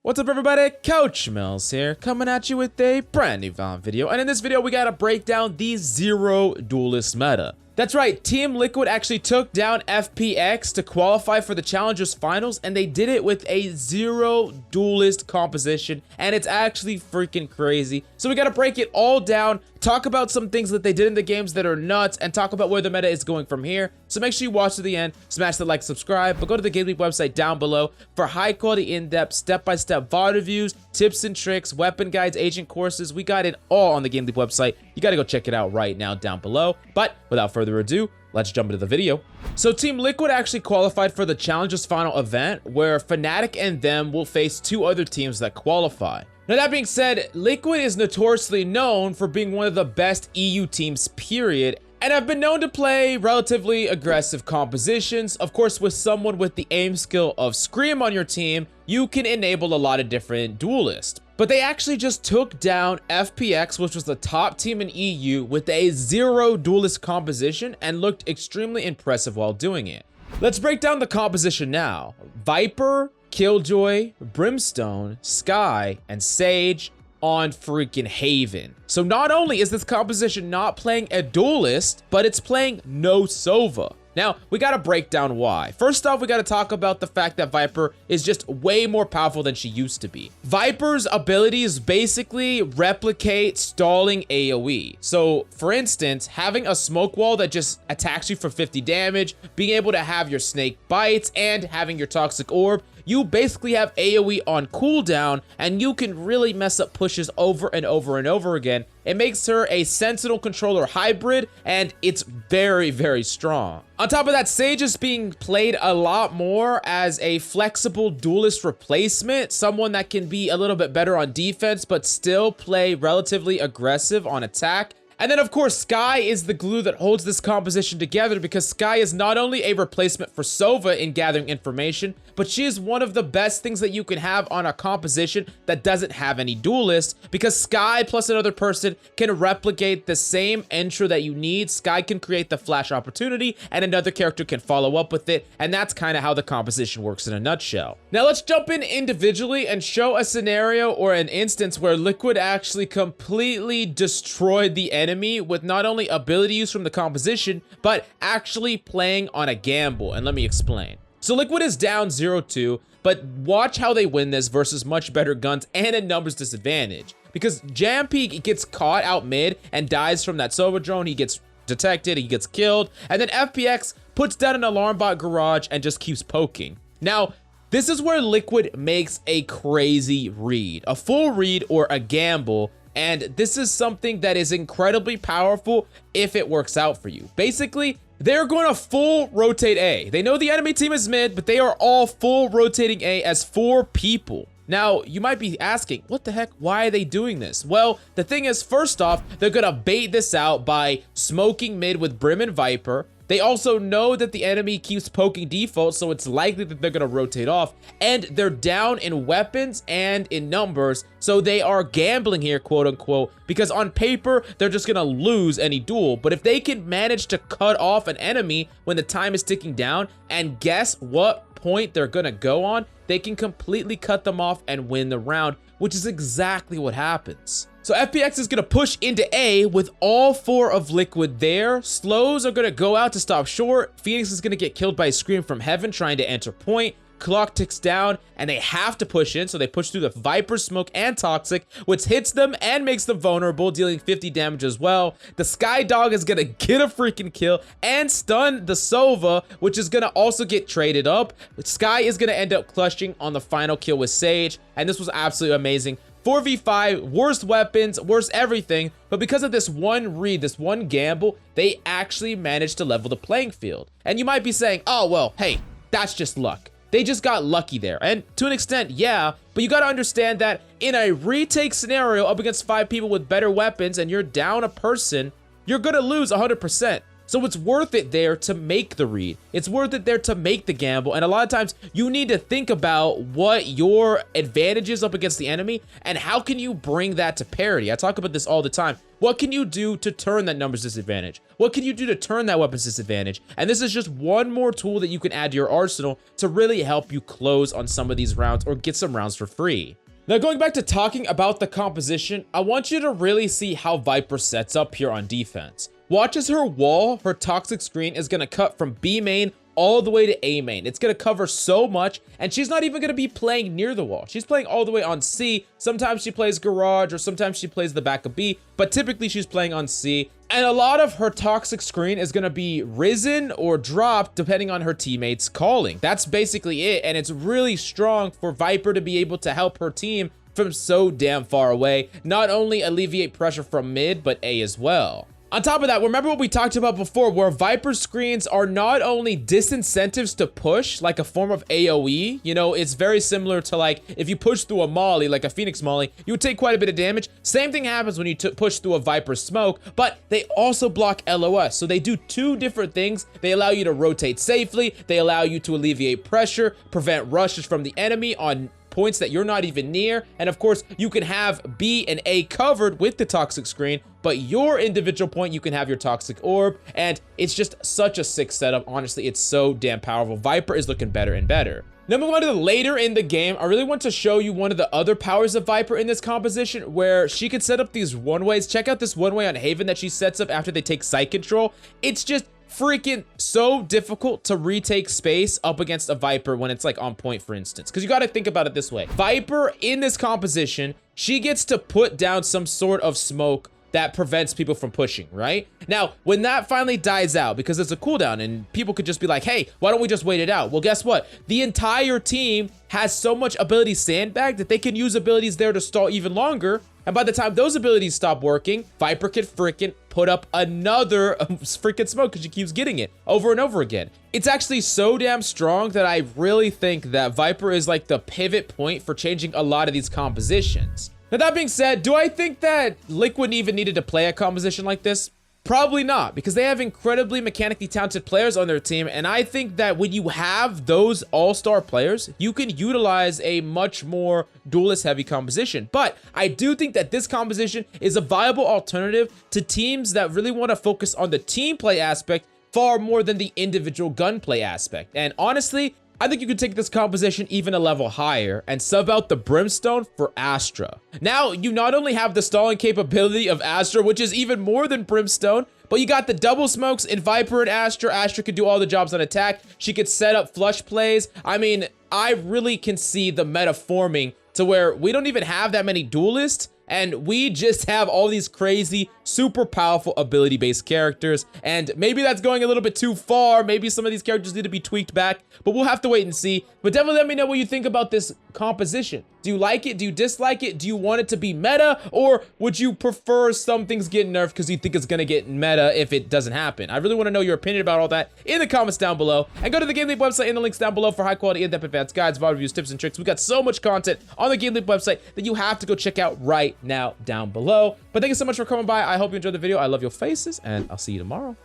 What's up everybody, Coach Mills here, coming at you with a brand new Valorant video, and in this video we gotta break down the zero duelist meta. That's right, Team Liquid actually took down FPX to qualify for the Challengers Finals, and they did it with a zero duelist composition, and it's actually freaking crazy. So we gotta break it all down, talk about some things that they did in the games that are nuts, and talk about where the meta is going from here. So make sure you watch to the end, smash the like, subscribe, but go to the GameLeap website down below for high quality, in-depth, step-by-step VOD reviews, tips and tricks, weapon guides, agent courses. We got it all on the GameLeap website. You gotta go check it out right now down below. But without further ado, let's jump into the video. So Team Liquid actually qualified for the Challengers Final event, where Fnatic and them will face two other teams that qualify. Now that being said, Liquid is notoriously known for being one of the best EU teams, period, and have been known to play relatively aggressive compositions. Of course, with someone with the aim skill of Scream on your team, you can enable a lot of different duelists. But they actually just took down FPX, which was the top team in EU, with a zero duelist composition and looked extremely impressive while doing it. Let's break down the composition now. Viper, Killjoy, Brimstone, Skye, and Sage on freaking Haven. So not only is this composition not playing a duelist, but it's playing no Sova. Now, we gotta break down why. First off, we gotta talk about the fact that Viper is just way more powerful than she used to be. Viper's abilities basically replicate stalling AoE. So, for instance, having a smoke wall that just attacks you for 50 damage, being able to have your snake bites, and having your toxic orb, you basically have AoE on cooldown, and you can really mess up pushes over and over and over again. It makes her a Sentinel controller hybrid, and it's very, very strong. On top of that, Sage is being played a lot more as a flexible duelist replacement, someone that can be a little bit better on defense, but still play relatively aggressive on attack. And then, of course, Skye is the glue that holds this composition together, because Skye is not only a replacement for Sova in gathering information, but she is one of the best things that you can have on a composition that doesn't have any duelists, because Skye plus another person can replicate the same intro that you need. Skye can create the flash opportunity, and another character can follow up with it, and that's kind of how the composition works in a nutshell. Now, let's jump in individually and show a scenario or an instance where Liquid actually completely destroyed the enemy with not only ability use from the composition, but actually playing on a gamble. And let me explain. So Liquid is down 0-2, but watch how they win this versus much better guns and a numbers disadvantage. Because Jampy gets caught out mid and dies from that Sova drone. He gets detected, he gets killed, and then FPX puts down an alarm bot garage and just keeps poking. Now, this is where Liquid makes a crazy read, a full read or a gamble. And this is something that is incredibly powerful if it works out for you. Basically, they're going to full rotate A. They know the enemy team is mid, but they are all full rotating A as 4 people. Now, you might be asking, what the heck? Why are they doing this? Well, the thing is, first off, they're going to bait this out by smoking mid with Brim and Viper. They also know that the enemy keeps poking default, so it's likely that they're going to rotate off. And they're down in weapons and in numbers, so they are gambling here, quote unquote, because on paper, they're just going to lose any duel. But if they can manage to cut off an enemy when the time is ticking down, and guess what point they're going to go on, they can completely cut them off and win the round, which is exactly what happens. So FPX is going to push into A with all 4 of Liquid there. Slows are going to go out to stop short. Phoenix is going to get killed by a Scream from Heaven trying to enter point. Clock ticks down, and they have to push in, so they push through the Viper, Smoke, and Toxic, which hits them and makes them vulnerable, dealing 50 damage as well. The Skye Dog is gonna get a freaking kill and stun the Sova, which is gonna also get traded up. Skye is gonna end up clutching on the final kill with Sage, and this was absolutely amazing. 4v5, worst weapons, worst everything, but because of this one read, this one gamble, they actually managed to level the playing field. And you might be saying, oh, well, hey, that's just luck. They just got lucky there. And to an extent, yeah, but you gotta understand that in a retake scenario up against 5 people with better weapons and you're down a person, you're gonna lose 100%. So it's worth it there to make the read. It's worth it there to make the gamble. And a lot of times you need to think about what your advantage is up against the enemy and how can you bring that to parity. I talk about this all the time. What can you do to turn that numbers disadvantage? What can you do to turn that weapons disadvantage? And this is just one more tool that you can add to your arsenal to really help you close on some of these rounds or get some rounds for free. Now, going back to talking about the composition, I want you to really see how Viper sets up here on defense. Watch as her wall, her toxic screen, is going to cut from B main all the way to A main. It's going to cover so much, and she's not even going to be playing near the wall. She's playing all the way on C. Sometimes she plays garage, or sometimes she plays the back of B, but typically she's playing on C. And a lot of her toxic screen is going to be risen or dropped depending on her teammates calling. That's basically it, and it's really strong for Viper to be able to help her team from so damn far away, not only alleviate pressure from mid, but A as well. On top of that, remember what we talked about before, where Viper screens are not only disincentives to push, like a form of AoE. You know, it's very similar to like, if you push through a molly, like a Phoenix molly, you would take quite a bit of damage. Same thing happens when you push through a Viper smoke, but they also block LOS. So they do two different things. They allow you to rotate safely. They allow you to alleviate pressure, prevent rushes from the enemy on points that you're not even near. And of course, you can have B and A covered with the toxic screen, but your individual point, you can have your toxic orb. And it's just such a sick setup. Honestly, it's so damn powerful. Viper is looking better and better. Now, moving on to later in the game, I really want to show you one of the other powers of Viper in this composition where she can set up these one-ways. Check out this one-way on Haven that she sets up after they take site control. It's just freaking so difficult to retake space up against a Viper when it's like on point, for instance, because you got to think about it this way. Viper in this composition, she gets to put down some sort of smoke that prevents people from pushing, right? Now, when that finally dies out, because it's a cooldown and people could just be like, hey, why don't we just wait it out? Well, guess what? The entire team has so much ability sandbag that they can use abilities there to stall even longer. And by the time those abilities stop working, Viper can freaking put up another freaking smoke because she keeps getting it over and over again. It's actually so damn strong that I really think that Viper is like the pivot point for changing a lot of these compositions. Now, that being said, do I think that Liquid even needed to play a composition like this? Probably not, because they have incredibly mechanically talented players on their team, and I think that when you have those all-star players, you can utilize a much more duelist-heavy composition. But I do think that this composition is a viable alternative to teams that really want to focus on the team play aspect far more than the individual gunplay aspect. And honestly, I think you could take this composition even a level higher and sub out the Brimstone for Astra. Now, you not only have the stalling capability of Astra, which is even more than Brimstone, but you got the double smokes in Viper and Astra. Astra could do all the jobs on attack. She could set up flush plays. I mean, I really can see the meta forming to where we don't even have that many duelists, and we just have all these crazy, super powerful ability-based characters. And maybe that's going a little bit too far. Maybe some of these characters need to be tweaked back, but we'll have to wait and see. But definitely let me know what you think about this composition. Do you like it? Do you dislike it? Do you want it to be meta? Or would you prefer some things get nerfed because you think it's going to get meta if it doesn't happen? I really want to know your opinion about all that in the comments down below. And go to the GameLeap website in the links down below for high-quality, in-depth advanced guides, VOD reviews, tips, and tricks. We got so much content on the GameLeap website that you have to go check out right now down below. But thank you so much for coming by. I hope you enjoyed the video. I love your faces, and I'll see you tomorrow.